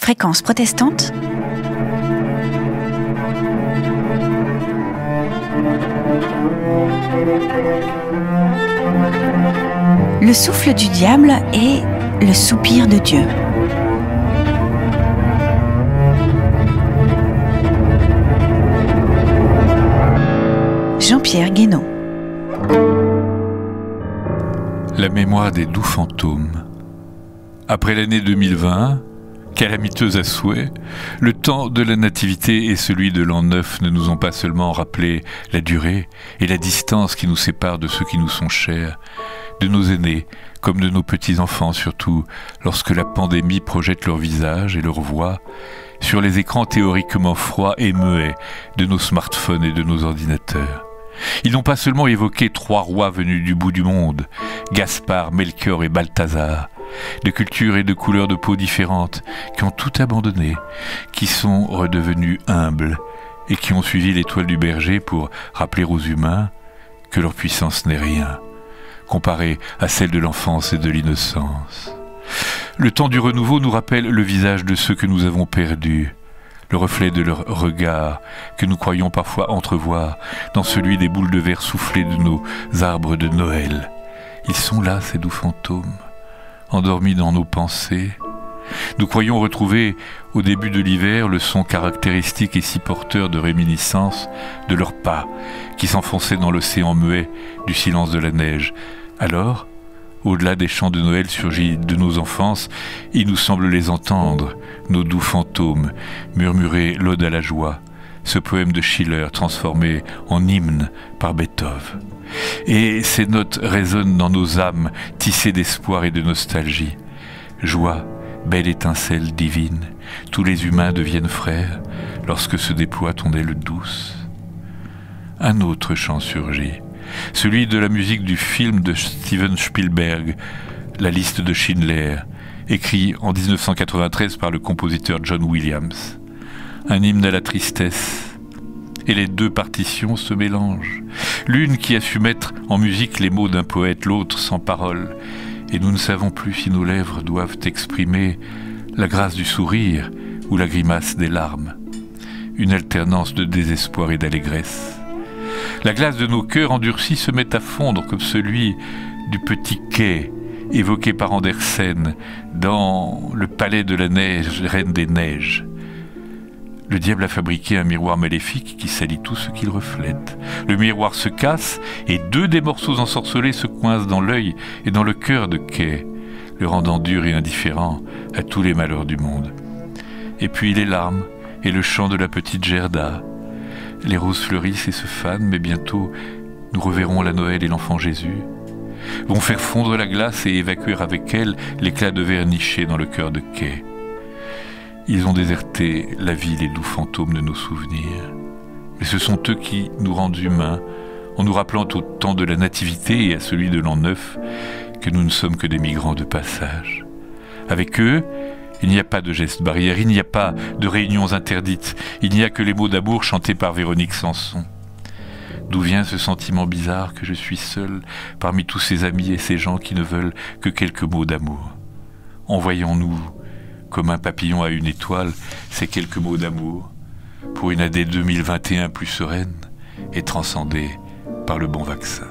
Fréquence protestante. Le souffle du diable et le soupir de Dieu. Jean-Pierre Guénon. La mémoire des doux fantômes. Après l'année 2020, calamiteuse à souhait, le temps de la nativité et celui de l'an 9 ne nous ont pas seulement rappelé la durée et la distance qui nous séparent de ceux qui nous sont chers, de nos aînés comme de nos petits-enfants, surtout lorsque la pandémie projette leur visage et leur voix sur les écrans théoriquement froids et muets de nos smartphones et de nos ordinateurs. Ils n'ont pas seulement évoqué trois rois venus du bout du monde, Gaspard, Melchior et Balthazar, de cultures et de couleurs de peau différentes, qui ont tout abandonné, qui sont redevenus humbles et qui ont suivi l'étoile du berger pour rappeler aux humains que leur puissance n'est rien, comparée à celle de l'enfance et de l'innocence. Le temps du renouveau nous rappelle le visage de ceux que nous avons perdus, le reflet de leur regard que nous croyons parfois entrevoir dans celui des boules de verre soufflées de nos arbres de Noël. Ils sont là, ces doux fantômes, endormis dans nos pensées. Nous croyons retrouver au début de l'hiver le son caractéristique et si porteur de réminiscence de leurs pas qui s'enfonçaient dans l'océan muet du silence de la neige. Alors, au-delà des chants de Noël surgis de nos enfances, il nous semble les entendre, nos doux fantômes, murmurer l'Ode à la joie, ce poème de Schiller transformé en hymne par Beethoven. Et ces notes résonnent dans nos âmes tissées d'espoir et de nostalgie. Joie, belle étincelle divine, tous les humains deviennent frères lorsque se déploie ton aile douce. Un autre chant surgit, celui de la musique du film de Steven Spielberg, La liste de Schindler, écrit en 1993 par le compositeur John Williams. Un hymne à la tristesse. Et les deux partitions se mélangent. L'une qui a su mettre en musique les mots d'un poète, l'autre sans parole. Et nous ne savons plus si nos lèvres doivent exprimer la grâce du sourire ou la grimace des larmes. Une alternance de désespoir et d'allégresse. La glace de nos cœurs endurcis se met à fondre comme celui du petit quai évoqué par Andersen dans Le Palais de la Neige, Reine des Neiges. Le diable a fabriqué un miroir maléfique qui salit tout ce qu'il reflète. Le miroir se casse et deux des morceaux ensorcelés se coincent dans l'œil et dans le cœur de Quai, le rendant dur et indifférent à tous les malheurs du monde. Et puis les larmes et le chant de la petite Gerda. Les roses fleurissent et se fanent, mais bientôt nous reverrons la Noël et l'enfant Jésus, vont faire fondre la glace et évacuer avec elle l'éclat de verre niché dans le cœur de Quai. Ils ont déserté la vie, les doux fantômes de nos souvenirs. Mais ce sont eux qui nous rendent humains, en nous rappelant au temps de la nativité et à celui de l'an 9 que nous ne sommes que des migrants de passage. Avec eux, il n'y a pas de gestes barrières, il n'y a pas de réunions interdites, il n'y a que les mots d'amour chantés par Véronique Sanson. D'où vient ce sentiment bizarre que je suis seul parmi tous ces amis et ces gens qui ne veulent que quelques mots d'amour? Envoyons-nous, comme un papillon à une étoile, ces quelques mots d'amour pour une année 2021 plus sereine et transcendée par le bon vaccin.